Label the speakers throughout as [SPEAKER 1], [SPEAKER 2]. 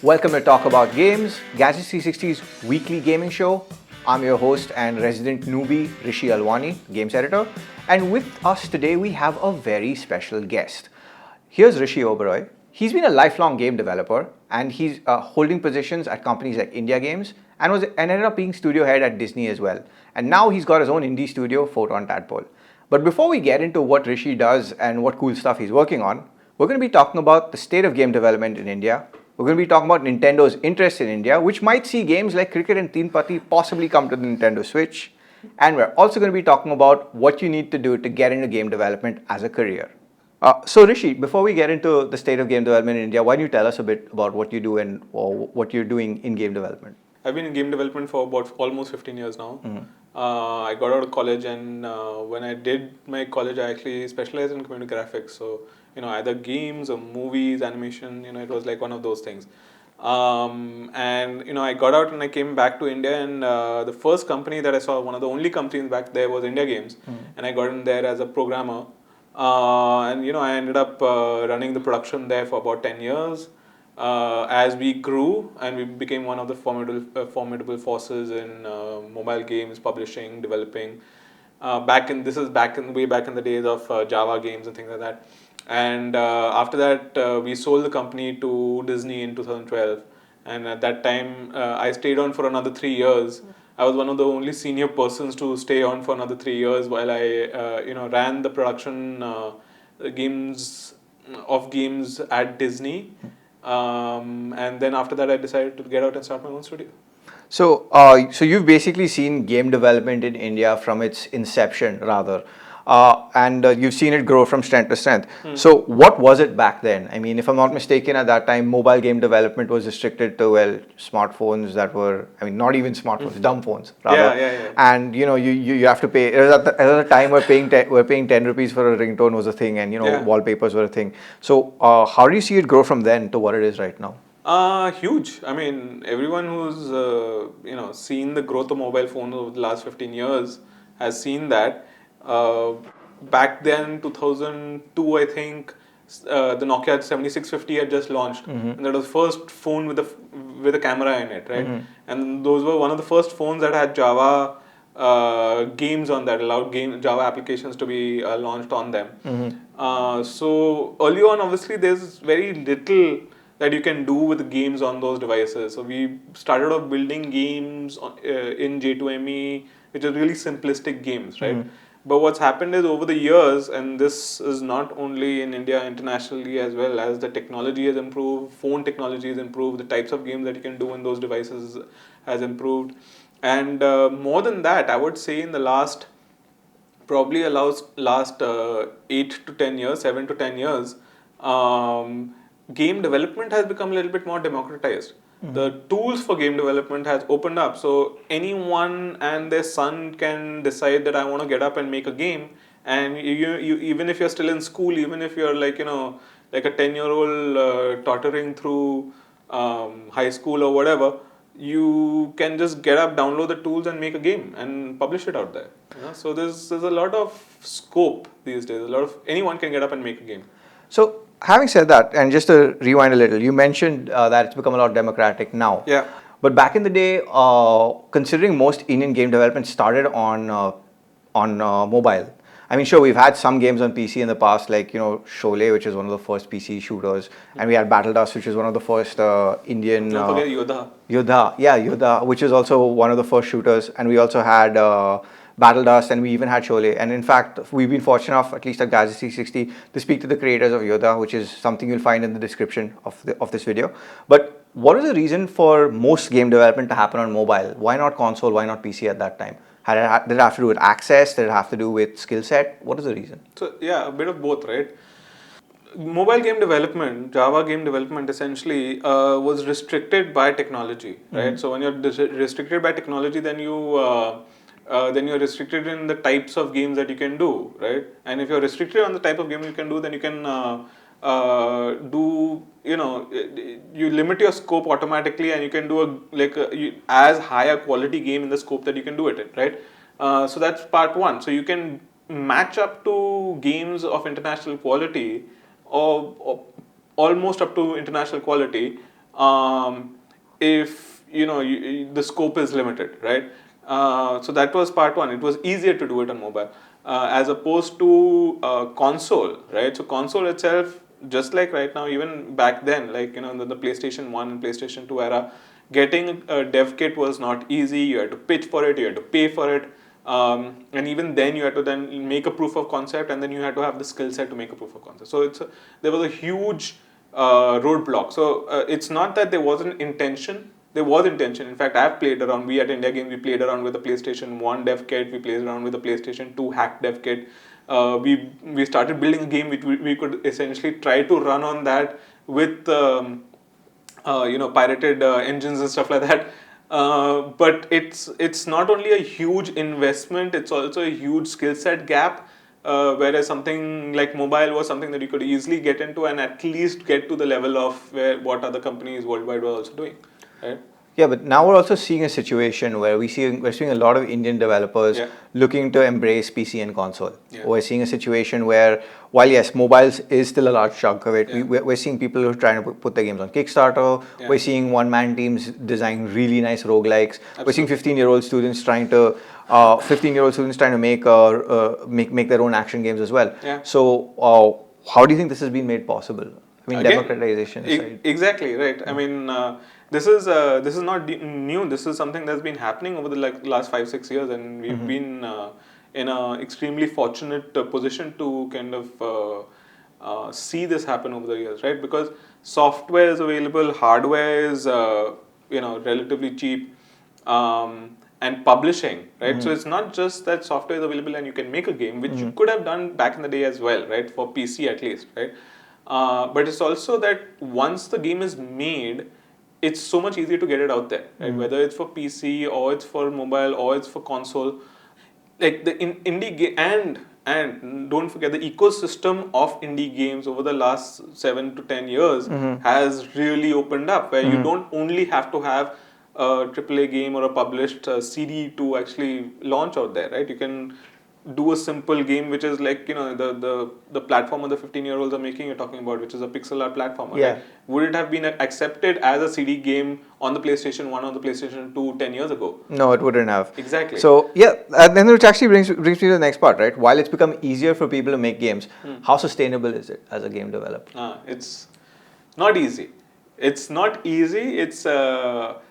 [SPEAKER 1] Welcome to Talk About Games, Gadget 360's weekly gaming show. I'm your host and resident newbie, Hrishi Oberoi, games editor. And with us today, we have a very special guest. Here's Hrishi Oberoi. He's been a lifelong game developer and he's holding positions at companies like India Games and ended up being studio head at Disney as well. And now he's got his own indie studio, Photon Tadpole. But before we get into what Hrishi does and what cool stuff he's working on, we're going to be talking about the state of game development in India. We're going to be talking about Nintendo's interest in India, which might see games like cricket and Teen Patti possibly come to the Nintendo Switch. And we're also going to be talking about what you need to do to get into game development as a career. So Hrishi, before we get into the state of game development in India, why don't you tell us a bit about what you do and what you're doing in game development?
[SPEAKER 2] I've been in game development for about almost 15 years now. I got out of college, and when I did my college, I actually specialized in computer graphics. So, either games or movies, animation, it was like one of those things. I got out and I came back to India, and the first company that I saw, one of the only companies back there, was India Games. And I got in there as a programmer. I ended up running the production there for about 10 years. As we grew and we became one of the formidable forces in mobile games, publishing, developing. Way back in the days of Java games and things like that. And after that, we sold the company to Disney in 2012. And at that time, I stayed on for another 3 years. I was one of the only senior persons to stay on for another 3 years while I, ran the production games at Disney. And then after that, I decided to get out and start my own studio.
[SPEAKER 1] So you've basically seen game development in India from its inception, rather, and you've seen it grow from strength to strength. So what was it back then? I mean, if I'm not mistaken, at that time, mobile game development was restricted to smartphones that were, not even smartphones, dumb phones, rather.
[SPEAKER 2] Yeah.
[SPEAKER 1] And you have to pay. It was at the time where paying 10 rupees for a ringtone was a thing, and wallpapers were a thing. So how do you see it grow from then to what it is right now?
[SPEAKER 2] Huge. I mean, everyone who's seen the growth of mobile phones over the last 15 years has seen that. Back then, 2002, I think, the Nokia 7650 had just launched, and that was the first phone with a camera in it, right? And those were one of the first phones that had Java games on that, allowed Java applications to be launched on them. So early on, obviously, there's very little that you can do with the games on those devices. So we started off building games in J2ME, which are really simplistic games, right? But what's happened is over the years, and this is not only in India, internationally as well, as the technology has improved, phone technology has improved, the types of games that you can do in those devices has improved. And more than that, I would say in the last 8 to 10 years, 7 to 10 years, game development has become a little bit more democratized. The tools for game development has opened up, so anyone and their son can decide that I want to get up and make a game. And you even if you're still in school, even if you're like a 10-year-old tottering through high school or whatever, you can just get up, download the tools, and make a game and publish it out there. So there's a lot of scope these days. Anyone can get up and make a game.
[SPEAKER 1] So, having said that, and just to rewind a little, you mentioned that it's become a lot democratic now.
[SPEAKER 2] Yeah.
[SPEAKER 1] But back in the day, considering most Indian game development started on mobile. I mean, sure, we've had some games on PC in the past, like Sholay, which is one of the first PC shooters, and we had Battle Dust, which is one of the first Indian.
[SPEAKER 2] Don't forget Yodha.
[SPEAKER 1] Yodha, which is also one of the first shooters, and we also had Battle Dust, and we even had Sholay. And in fact, we've been fortunate enough, at least at Gadget 360, to speak to the creators of Yodha, which is something you'll find in the description of this video. But what is the reason for most game development to happen on mobile? Why not console? Why not PC at that time? Did it have to do with access? Did it have to do with skill set? What is the reason?
[SPEAKER 2] So yeah, a bit of both, right? Mobile game development, Java game development essentially was restricted by technology, right? So when you're restricted by technology, then you're restricted in the types of games that you can do, right? And if you're restricted on the type of game you can do, then you can you limit your scope automatically, and you can do as high a quality game in the scope that you can do it in, right? So that's part one. So you can match up to games of international quality or almost up to international quality if the scope is limited, right? So that was part one. It was easier to do it on mobile as opposed to console, right? So console itself, just like right now, even back then, like the PlayStation 1 and PlayStation 2 era, getting a dev kit was not easy. You had to pitch for it, you had to pay for it, and even then you had to then make a proof of concept, and then you had to have the skill set to make a proof of concept. So there was a huge roadblock. So it's not that there wasn't intention. There was intention. In fact, I've played around. We at India Games, we played around with the PlayStation 1 dev kit. We played around with the PlayStation 2 hack dev kit. We started building a game which we could essentially try to run on that with pirated engines and stuff like that. But it's not only a huge investment; it's also a huge skill set gap. Whereas something like mobile was something that you could easily get into and at least get to the level of what other companies worldwide were also doing, right?
[SPEAKER 1] Yeah, but now we're also seeing a situation where we're seeing a lot of Indian developers looking to embrace PC and console.
[SPEAKER 2] Yeah.
[SPEAKER 1] We're seeing a situation where, while yes, mobiles is still a large chunk of it, we're seeing people who are trying to put their games on Kickstarter. We're seeing one-man teams design really nice roguelikes.
[SPEAKER 2] Absolutely.
[SPEAKER 1] We're seeing 15-year-old students trying to make their own action games as well.
[SPEAKER 2] Yeah.
[SPEAKER 1] So how do you think this has been made possible? I mean,
[SPEAKER 2] Again,
[SPEAKER 1] democratization aside.
[SPEAKER 2] Exactly right. I mean, this is not new. This is something that's been happening over the last 5-6 years, and we've been in a extremely fortunate position to kind of see this happen over the years, right? Because software is available, hardware is relatively cheap, and publishing, right? So it's not just that software is available and you can make a game, which you could have done back in the day as well, right? For PC at least, right? But it's also that once the game is made, it's so much easier to get it out there, right? Whether it's for PC or it's for mobile or it's for console. Like the indie game and don't forget the ecosystem of indie games over the last 7 to 10 years has really opened up, where you don't only have to have a AAA game or a published CD to actually launch out there, right? You can do a simple game which is like the platform the 15-year-olds are making, you're talking about, which is a pixel art platformer.
[SPEAKER 1] Yeah.
[SPEAKER 2] Right? Would it have been accepted as a CD game on the PlayStation 1 or the PlayStation 2 10 years ago?
[SPEAKER 1] No, it wouldn't have.
[SPEAKER 2] Exactly.
[SPEAKER 1] So yeah, and then which actually brings me to the next part, right? While it's become easier for people to make games, how sustainable is it as a game developer?
[SPEAKER 2] It's not easy. It's not easy. It's a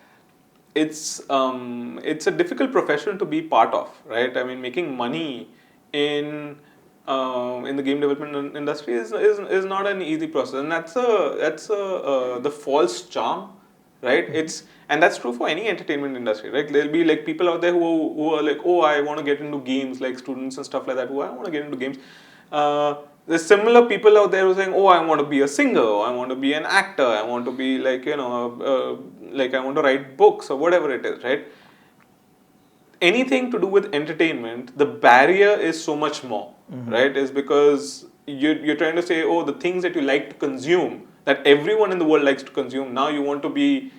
[SPEAKER 2] difficult profession to be part of, right? I mean, making money in the game development industry is not an easy process, and that's the false charm, right? And that's true for any entertainment industry, right? There'll be like people out there who are like, oh, I want to get into games, like students and stuff like that. I want to get into games. There's similar people out there who are saying, oh, I want to be a singer, or I want to be an actor, I want to be like, like I want to write books or whatever it is, right? Anything to do with entertainment, the barrier is so much more, right? Is because you're trying to say, oh, the things that you like to consume, that everyone in the world likes to consume, now you want to be,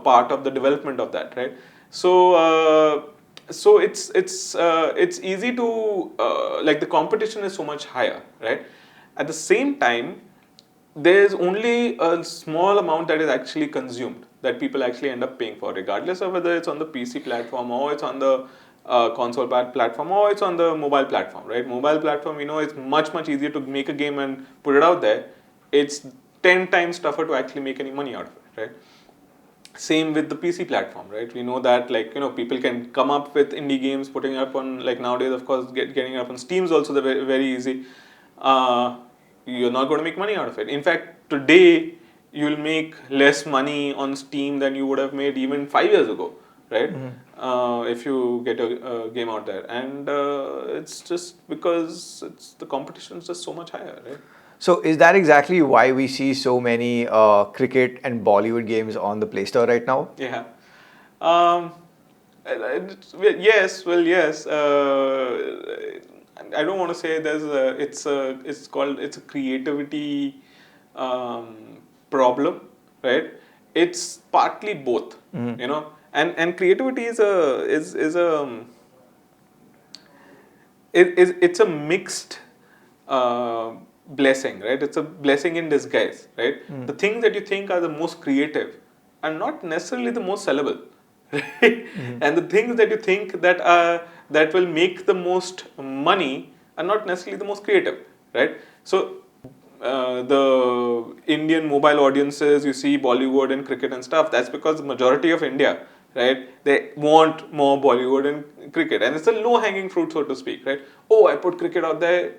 [SPEAKER 2] part of the development of that, right? So it's easy to like the competition is so much higher, right? At the same time, there's only a small amount that is actually consumed, that people actually end up paying for, regardless of whether it's on the PC platform or it's on the console platform or it's on the mobile platform, right? Mobile platform, it's much easier to make a game and put it out there. It's 10 times tougher to actually make any money out of it, right? Same with the PC platform, right? We know that people can come up with indie games, putting it up on, like nowadays, of course, getting it up on Steam is also very, very easy. You're not going to make money out of it. In fact, today you'll make less money on Steam than you would have made even 5 years ago, right? If you get a game out there, and it's just because the competition is just so much higher, right?
[SPEAKER 1] So is that exactly why we see so many cricket and Bollywood games on the Play Store right now?
[SPEAKER 2] Yeah. Yes. Well, yes. I don't want to say it's a creativity problem, right? It's partly both, and creativity is it's a mixed blessing, right? It's a blessing in disguise, right? The things that you think are the most creative are not necessarily the most sellable, right? And the things that you think that will make the most money are not necessarily the most creative, right? So the Indian mobile audiences, you see Bollywood and cricket and stuff, that's because the majority of India, right, they want more Bollywood and cricket. And it's a low hanging fruit, so to speak, right? Oh, I put cricket out there,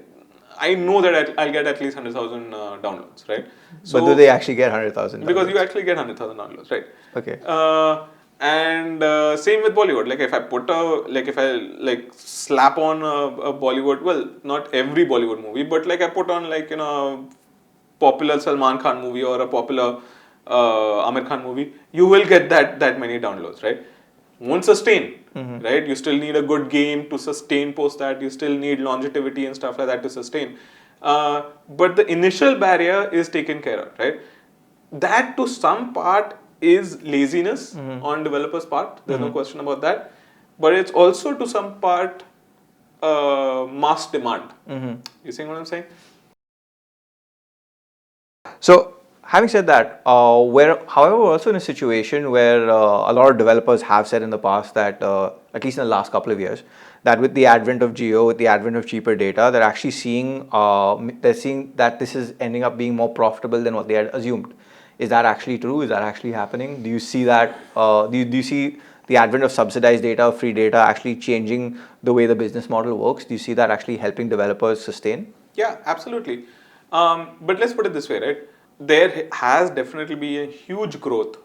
[SPEAKER 2] I know that I'll get at least 100,000 downloads, right?
[SPEAKER 1] So, but do they actually get 100,000 downloads?
[SPEAKER 2] Because you actually get 100,000 downloads, right?
[SPEAKER 1] Okay.
[SPEAKER 2] And same with Bollywood. Like if I slap on a Bollywood, well, not every Bollywood movie, but like I put on popular Salman Khan movie or a popular Amir Khan movie, you will get that many downloads, right? Won't sustain, right? You still need a good game to sustain post that. You still need longevity and stuff like that to sustain. But the initial barrier is taken care of, right? That to some part is laziness on developers' part. There's no question about that. But it's also to some part mass demand. You see what I'm saying?
[SPEAKER 1] So, having said that, however, we're also in a situation where a lot of developers have said in the past that, at least in the last couple of years, that with the advent of Jio, with the advent of cheaper data, they're actually seeing that this is ending up being more profitable than what they had assumed. Is that actually true? Is that actually happening? Do you see that? Do you see the advent of subsidized data, free data, actually changing the way the business model works? Do you see that actually helping developers sustain?
[SPEAKER 2] Yeah, absolutely. But let's put it this way, right? There has definitely been a huge growth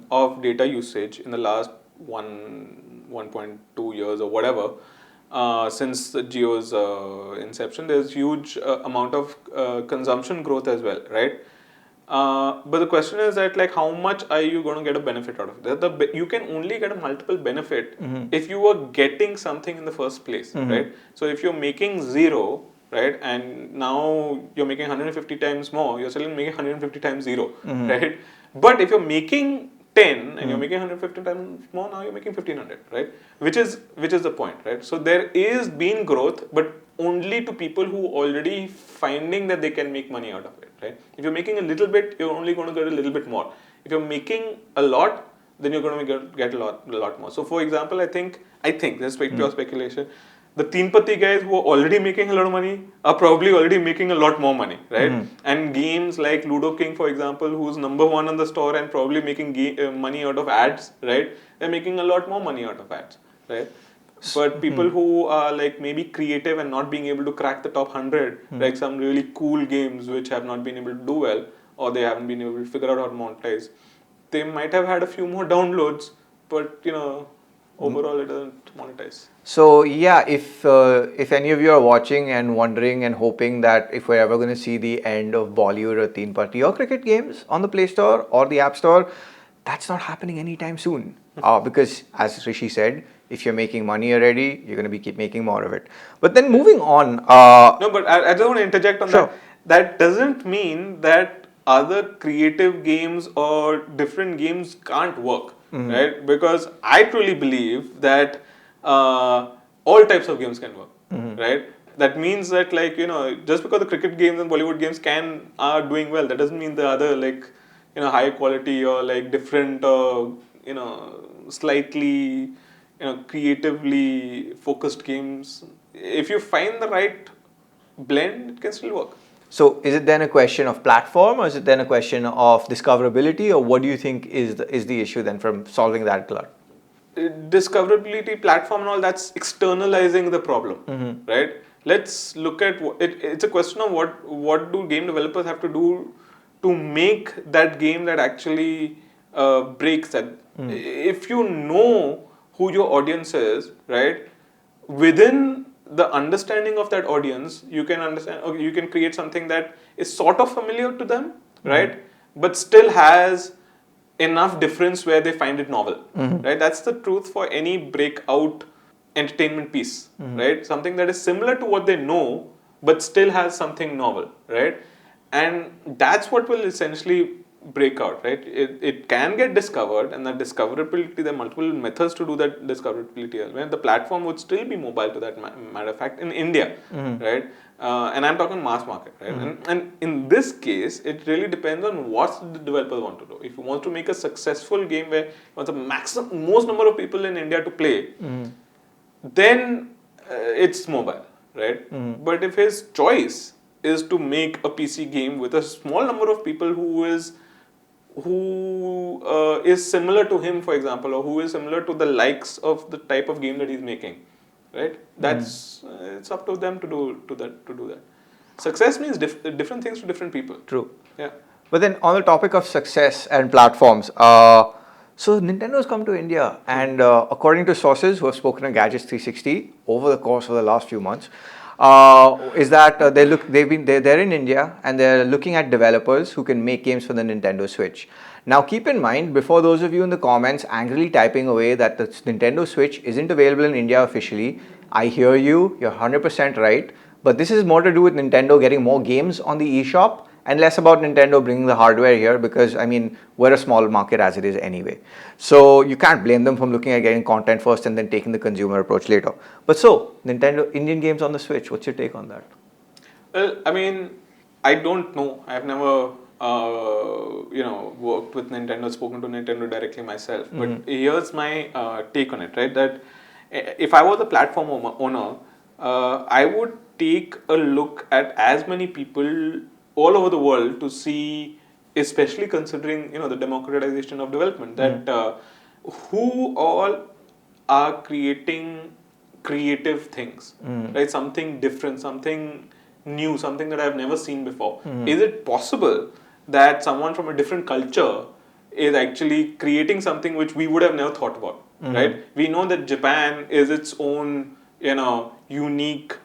[SPEAKER 2] of data usage in the last 1.2 years or whatever. Since the Jio's inception, there's huge amount of consumption growth as well, right? But the question is that like how much are you going to get a benefit out of it? You can only get a multiple benefit if you were getting something in the first place, right? So if you're making 0, right, and now you're making 150 times more, you're still making 150 times 0, right? But if you're making 10 and you're making 150 times more, now you're making 1500, right? Which is the point, right? So there is been growth, but only to people who already finding that they can make money out of it, right? If you're making a little bit, you're only going to get a little bit more. If you're making a lot, then you're going to get a lot more. So for example, I think this is pure speculation, the Teen Patti guys who are already making a lot of money are probably already making a lot more money, right? And games like Ludo King, for example, who's number 1 on the store and probably making money out of ads, right? They're making a lot more money out of ads, right? But people who are like maybe creative and not being able to crack the top 100, like some really cool games which have not been able to do well, or they haven't been able to figure out how to monetize, they might have had a few more downloads, but overall it doesn't monetize.
[SPEAKER 1] So yeah, if any of you are watching and wondering and hoping that if we're ever going to see the end of Bollywood or Teen Patti or cricket games on the Play Store or the App Store, that's not happening anytime soon. Because as Hrishi said, if you're making money already, you're going to keep making more of it. But then moving on.
[SPEAKER 2] No, but I just want to interject on that. That doesn't mean that other creative games or different games can't work, right? Because I truly believe that all types of games can work, right? That means that just because the cricket games and Bollywood games are doing well, that doesn't mean the other high quality or different slightly creatively focused games, if you find the right blend, it can still work.
[SPEAKER 1] So is it then a question of platform, or is it then a question of discoverability, or what do you think is the issue then from solving that glut?
[SPEAKER 2] Discoverability, platform and all, that's externalizing the problem, right? Let's look at it's a question of what do game developers have to do to make that game that actually breaks that. If you know who your audience is, right, within the understanding of that audience, you can understand, or you can create something that is sort of familiar to them, right, but still has enough difference where they find it novel, right? That's the truth for any breakout entertainment piece, right? Something that is similar to what they know, but still has something novel, right? And that's what will essentially breakout, right? It can get discovered, and that discoverability, there are multiple methods to do that discoverability as well. The platform would still be mobile to that matter of fact in India, right? And I'm talking mass market, right? And in this case, it really depends on what the developers want to do. If you want to make a successful game where you want the most number of people in India to play, then it's mobile, right? But if his choice is to make a PC game with a small number of people who is similar to him, for example, or who is similar to the likes of the type of game that he's making, right? That's it's up to them to do that. Success means different things to different people.
[SPEAKER 1] True.
[SPEAKER 2] Yeah.
[SPEAKER 1] But then on the topic of success and platforms, so Nintendo's come to India, and according to sources who have spoken to Gadgets 360 over the course of the last few months, is that they're in India and they're looking at developers who can make games for the Nintendo Switch. Now, keep in mind, before those of you in the comments angrily typing away that the Nintendo Switch isn't available in India officially, I hear you. You're 100% right. But this is more to do with Nintendo getting more games on the eShop and less about Nintendo bringing the hardware here, because I mean, we're a small market as it is anyway. So you can't blame them from looking at getting content first and then taking the consumer approach later. But so, Nintendo Indian games on the Switch, what's your take on that?
[SPEAKER 2] Well, I mean, I don't know. I've never, worked with Nintendo, spoken to Nintendo directly myself. But here's my take on it, right? That if I was a platform owner, I would take a look at as many people all over the world to see, especially considering the democratization of development, that who all are creating creative things, right? Something different, something new, something that I've never seen before. Is it possible that someone from a different culture is actually creating something which we would have never thought about, right? We know that Japan is its own, unique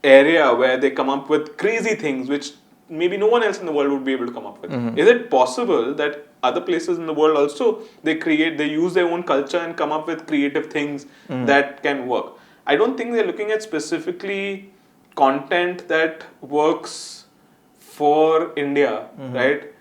[SPEAKER 2] area where they come up with crazy things which maybe no one else in the world would be able to come up with. Is it possible that other places in the world also they use their own culture and come up with creative things that can work? I don't think they're looking at specifically content that works for India, right?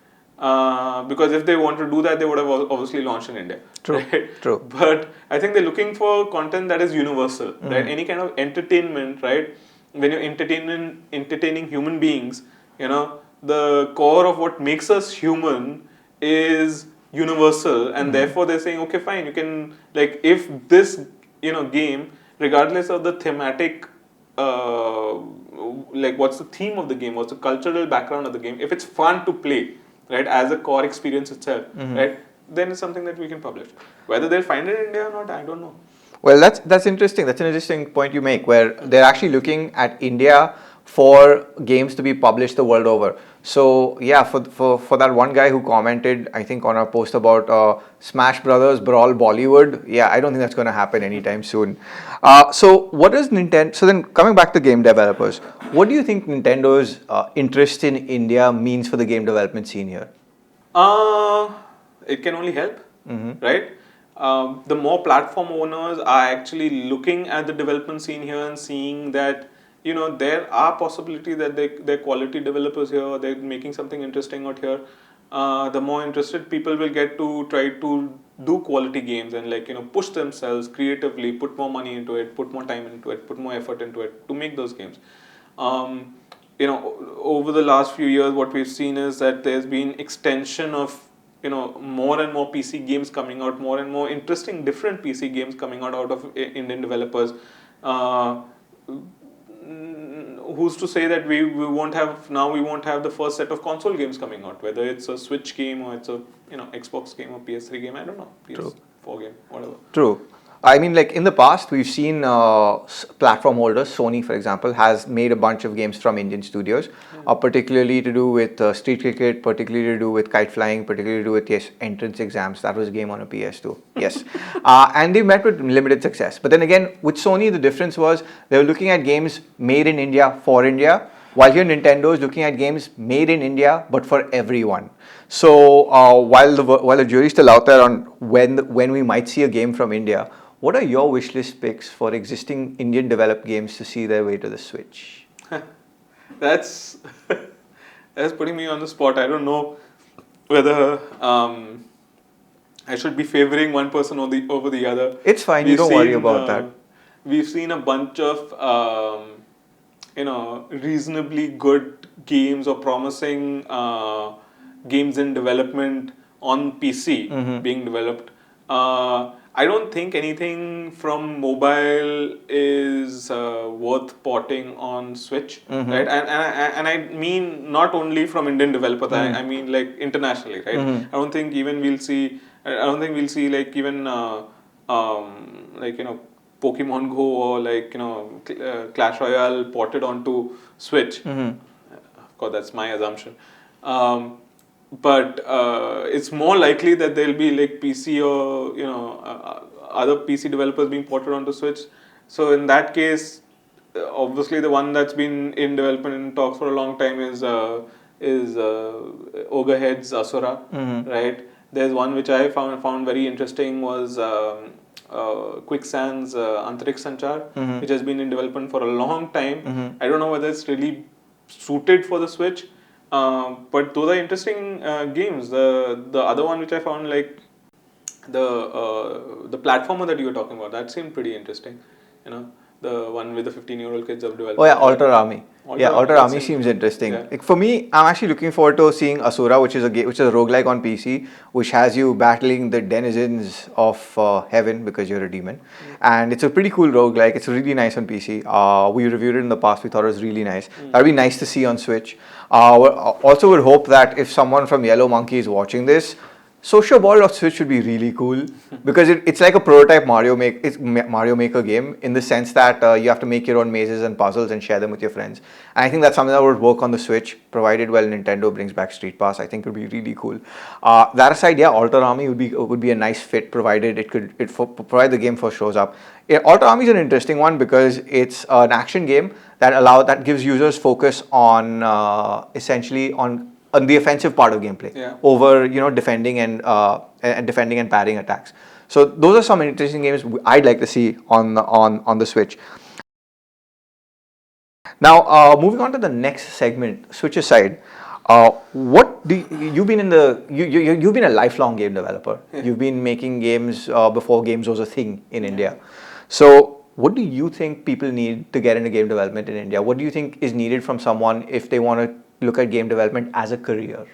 [SPEAKER 2] Because if they want to do that, they would have obviously launched in India.
[SPEAKER 1] True,
[SPEAKER 2] right?
[SPEAKER 1] true.
[SPEAKER 2] But I think they're looking for content that is universal, right? Any kind of entertainment, right? When you're entertaining human beings, the core of what makes us human is universal, and therefore they're saying, okay, fine, you can, if this game, regardless of the thematic, what's the theme of the game, what's the cultural background of the game, if it's fun to play, right, as a core experience itself, right, then it's something that we can publish. Whether they'll find it in India or not, I don't know.
[SPEAKER 1] Well, that's interesting. That's an interesting point you make, where they're actually looking at India for games to be published the world over. So yeah, for that one guy who commented, I think on our post about Smash Brothers Brawl Bollywood, yeah, I don't think that's going to happen anytime soon. So what does Nintendo? So then coming back to game developers, what do you think Nintendo's interest in India means for the game development scene here?
[SPEAKER 2] It can only help, right? The more platform owners are actually looking at the development scene here and seeing that there are possibilities that they're quality developers here, they're making something interesting out here. The more interested people will get to try to do quality games and push themselves creatively, put more money into it, put more time into it, put more effort into it to make those games. Over the last few years, what we've seen is that there's been extension of more and more PC games coming out, more and more interesting different PC games coming out of Indian developers. Who's to say that we won't have the first set of console games coming out, whether it's a Switch game or it's a Xbox game or PS3 game, I don't know, PS4 game, whatever.
[SPEAKER 1] True. I mean, in the past, we've seen platform holders. Sony, for example, has made a bunch of games from Indian studios, particularly to do with street cricket, particularly to do with kite flying, particularly to do with, entrance exams. That was a game on a PS2. Yes. And they met with limited success. But then again, with Sony, the difference was they were looking at games made in India for India, while here Nintendo is looking at games made in India but for everyone. So while the jury's still out there on when we might see a game from India, what are your wishlist picks for existing Indian developed games to see their way to the Switch?
[SPEAKER 2] That's putting me on the spot. I don't know. whether I should be favoring one person over the other.
[SPEAKER 1] It's fine. You don't worry about that.
[SPEAKER 2] We've seen a bunch of reasonably good games or promising games in development on PC being developed. I don't think anything from mobile is worth porting on Switch, right? And I mean not only from Indian developers. I mean like internationally, right? I don't think even we'll see. I don't think we'll see like even Pokemon Go or like Clash Royale ported onto Switch. Of course, that's my assumption. But it's more likely that there'll be like PC or other PC developers being ported onto Switch. So in that case, obviously the one that's been in development and talks for a long time is Ogrehead's Asura, right? There's one which I found very interesting was Quicksand's Antariksh Sanchar, which has been in development for a long time. I don't know whether it's really suited for the Switch, but those are interesting games. The other one which I found, like the platformer that you were talking about, that seemed pretty interesting. The one with the 15-year-old kids of development.
[SPEAKER 1] Oh yeah, Alter Army. Alter Army seems interesting.
[SPEAKER 2] Yeah.
[SPEAKER 1] Like for me, I'm actually looking forward to seeing Asura, which is a roguelike on PC, which has you battling the denizens of heaven because you're a demon, and it's a pretty cool roguelike. It's really nice on PC. We reviewed it in the past. We thought it was really nice. That'd be nice to see on Switch. Also, would hope that if someone from Yellow Monkey is watching this, Social Ball on Switch should be really cool because it's like a prototype Mario Maker game in the sense that you have to make your own mazes and puzzles and share them with your friends. And I think that's something that would work on the Switch, provided Nintendo brings back Street Pass. I think it would be really cool. That aside, yeah, Alter Army would be a nice fit provided provide the game first shows up. Alter Army is an interesting one because it's an action game that gives users focus on essentially on the offensive part of gameplay over defending and parrying attacks. So those are some interesting games I'd like to see on the Switch. Now moving on to the next segment, Switch aside, you've been a lifelong game developer. You've been making games before games was a thing in India. So what do you think people need to get into game development in India? What do you think is needed from someone if they want to look at game development as a career?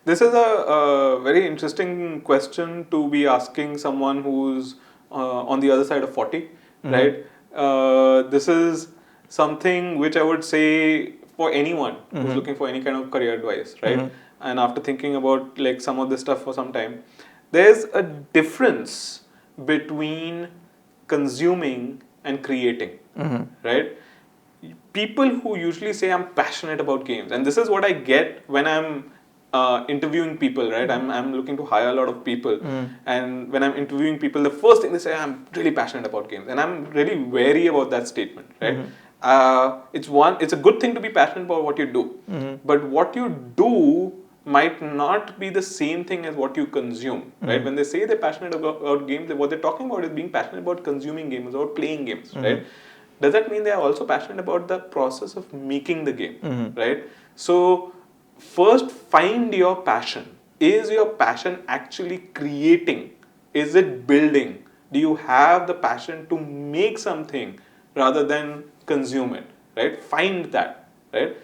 [SPEAKER 2] This is a very interesting question to be asking someone who's on the other side of 40, right? This is something which I would say for anyone who's looking for any kind of career advice, right? And after thinking about like some of this stuff for some time, there's a difference between consuming and creating, right? People who usually say I'm passionate about games, and this is what I get when I'm interviewing people, right? I'm looking to hire a lot of people, and when I'm interviewing people, the first thing they say, I'm really passionate about games, and I'm really wary about that statement, right? It's a good thing to be passionate about what you do, but what you do might not be the same thing as what you consume, right? When they say they're passionate about games, what they're talking about is being passionate about consuming games, about playing games, right? Does that mean they are also passionate about the process of making the game, right? So first find your passion. Is your passion actually creating? Is it building? Do you have the passion to make something rather than consume it, right? Find that, right?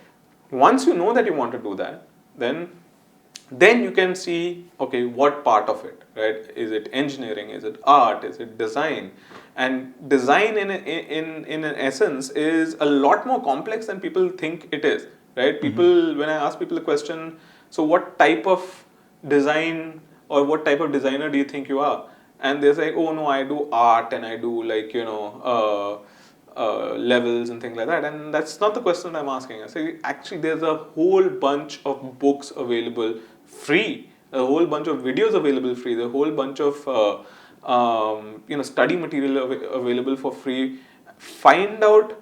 [SPEAKER 2] Once you know that you want to do that, then you can see, okay, what part of it, right? Is it engineering? Is it art? Is it design? And design in an essence is a lot more complex than people think it is, right? People, when I ask people the question, so what type of design or what type of designer do you think you are? And they say, oh no, I do art and I do like, levels and things like that. And that's not the question I'm asking. I say, actually, there's a whole bunch of books available free, a whole bunch of videos available free, the whole bunch of study material available for free. Find out,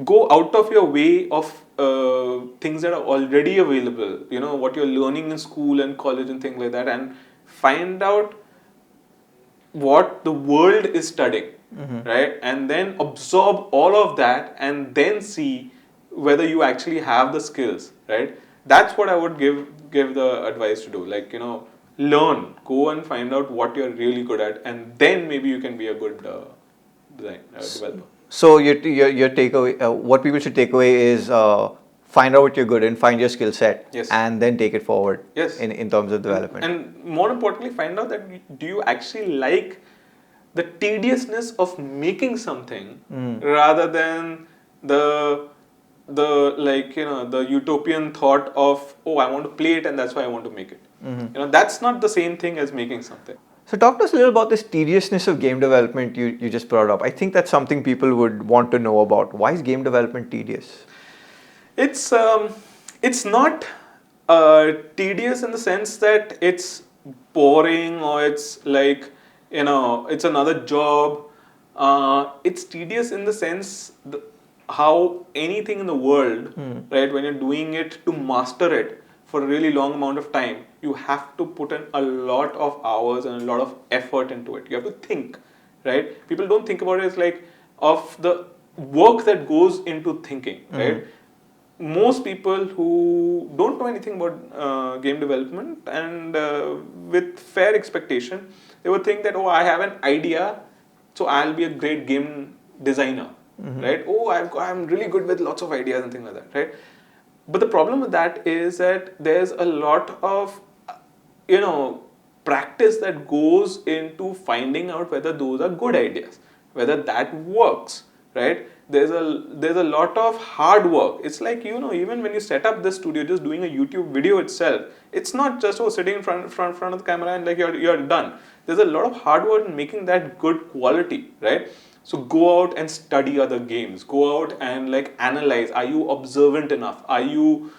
[SPEAKER 2] go out of your way of things that are already available, what you're learning in school and college and things like that, and find out what the world is studying, right? And then absorb all of that and then see whether you actually have the skills, right? That's what I would give the advice to do. Like, learn, go and find out what you're really good at, and then maybe you can be a good developer.
[SPEAKER 1] So your takeaway, what people should take away is find out what you're good in, find your skill set,
[SPEAKER 2] Yes.
[SPEAKER 1] and then take it forward.
[SPEAKER 2] Yes.
[SPEAKER 1] In terms of development.
[SPEAKER 2] And more importantly, find out that do you actually like the tediousness of making something rather than the the utopian thought of, oh, I want to play it and that's why I want to make it. That's not the same thing as making something.
[SPEAKER 1] So talk to us a little about this tediousness of game development you just brought up. I think that's something people would want to know about. Why is game development tedious?
[SPEAKER 2] It's not tedious in the sense that it's boring or it's like it's another job. It's tedious in the sense how anything in the world, right? When you're doing it to master it for a really long amount of time, you have to put in a lot of hours and a lot of effort into it. You have to think, right? People don't think about it as like of the work that goes into thinking, right? Most people who don't know anything about game development and with fair expectation, they would think that, oh, I have an idea, so I'll be a great game designer, right? Oh, I'm really good with lots of ideas and things like that, right? But the problem with that is that there's a lot of, practice that goes into finding out whether those are good ideas, whether that works, right? There's a lot of hard work. It's like, even when you set up this studio, just doing a YouTube video itself, it's not just sitting in front of the camera and like you're done. There's a lot of hard work in making that good quality, right? So go out and study other games. Go out and like analyze. Are you observant enough? Are you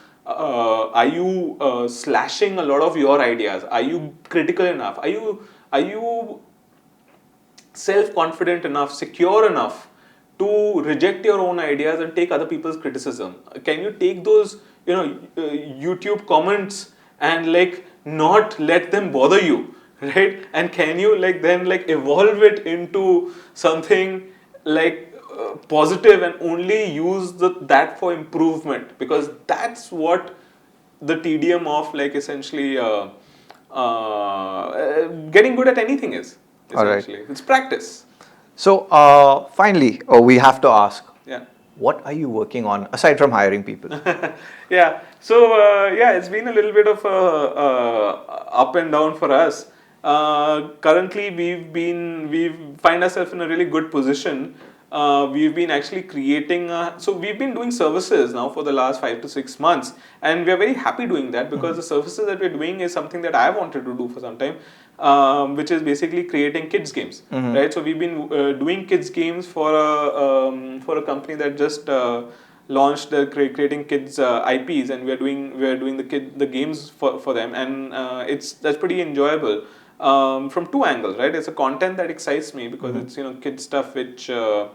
[SPEAKER 2] slashing a lot of your ideas? Are you critical enough? Are you self-confident enough, secure enough to reject your own ideas and take other people's criticism? Can you take those YouTube comments and like not let them bother you, right? And can you like then like evolve it into something like positive and only use that for improvement? Because that's what the tedium of like essentially getting good at anything is. Essentially, it's practice.
[SPEAKER 1] So finally, we have to ask.
[SPEAKER 2] Yeah.
[SPEAKER 1] What are you working on aside from hiring people?
[SPEAKER 2] Yeah. So it's been a little bit of up and down for us. Currently, we've find ourselves in a really good position. We've been actually creating. So we've been doing services now for the last 5 to 6 months, and we are very happy doing that because the services that we're doing is something that I wanted to do for some time. Which is basically creating kids games, right? So we've been doing kids games for a company that just launched creating kids IPs, and we're doing the games for them, and that's pretty enjoyable from two angles, right? It's a content that excites me because it's kid stuff which you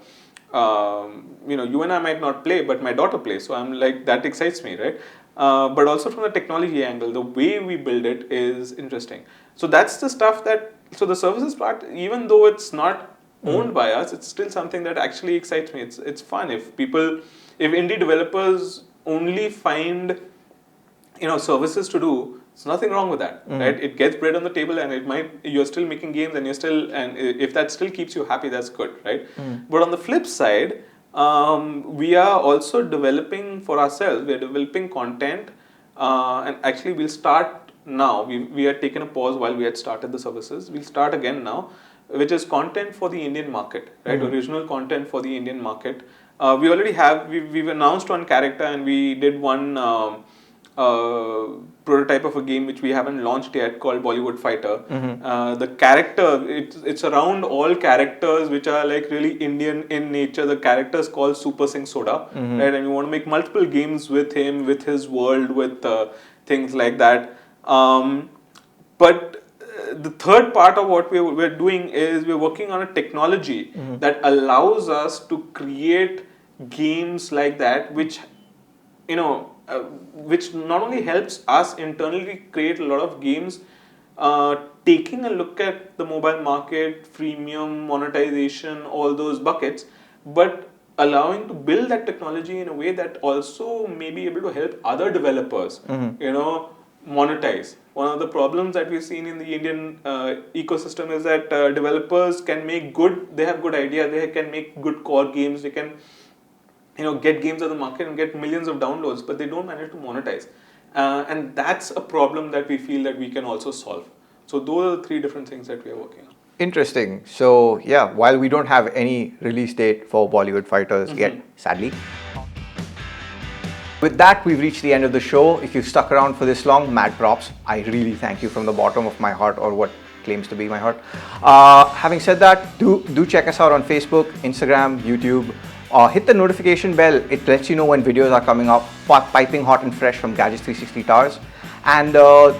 [SPEAKER 2] and I might not play, but my daughter plays, so I'm like, that excites me, right? But also from the technology angle, the way we build it is interesting. So that's the stuff so the services part, even though it's not owned by us, it's still something that actually excites me. It's fun if indie developers only find services to do. There's nothing wrong with that, right? It gets bread on the table, and you're still making games, and if that still keeps you happy, that's good, right? But on the flip side, we are also developing for ourselves. We are developing content, and actually we'll start now. We had taken a pause while we had started the services. We'll start again now, which is content for the Indian market, right? Original content for the Indian market. We already have. We've announced one character, and we did one prototype of a game which we haven't launched yet called Bollywood Fighter. The character, it's around all characters which are like really Indian in nature. The character is called Super Singh Soda, right? And we want to make multiple games with him, with his world, with things like that. But the third part of what we're doing is we're working on a technology that allows us to create games like that, which which not only helps us internally create a lot of games, taking a look at the mobile market, freemium, monetization, all those buckets, but allowing to build that technology in a way that also may be able to help other developers, monetize. One of the problems that we've seen in the Indian ecosystem is that developers can make they have good ideas, they can make good core games, they can get games on the market and get millions of downloads, but they don't manage to monetize. And that's a problem that we feel that we can also solve. So those are the three different things that we are working on.
[SPEAKER 1] Interesting. So yeah, while we don't have any release date for Bollywood Fighters yet, sadly. With that, we've reached the end of the show. If you've stuck around for this long, mad props. I really thank you from the bottom of my heart, or what claims to be my heart. Having said that, do check us out on Facebook, Instagram, YouTube. Hit the notification bell. It lets you know when videos are coming up, piping hot and fresh from Gadgets 360 Towers. And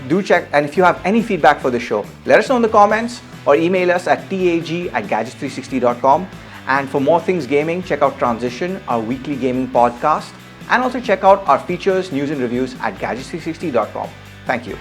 [SPEAKER 1] do check, and if you have any feedback for the show, let us know in the comments or email us at tag@gadgets360.com. And for more things gaming, check out Transition, our weekly gaming podcast, and also check out our features, news and reviews at gadgets360.com. Thank you.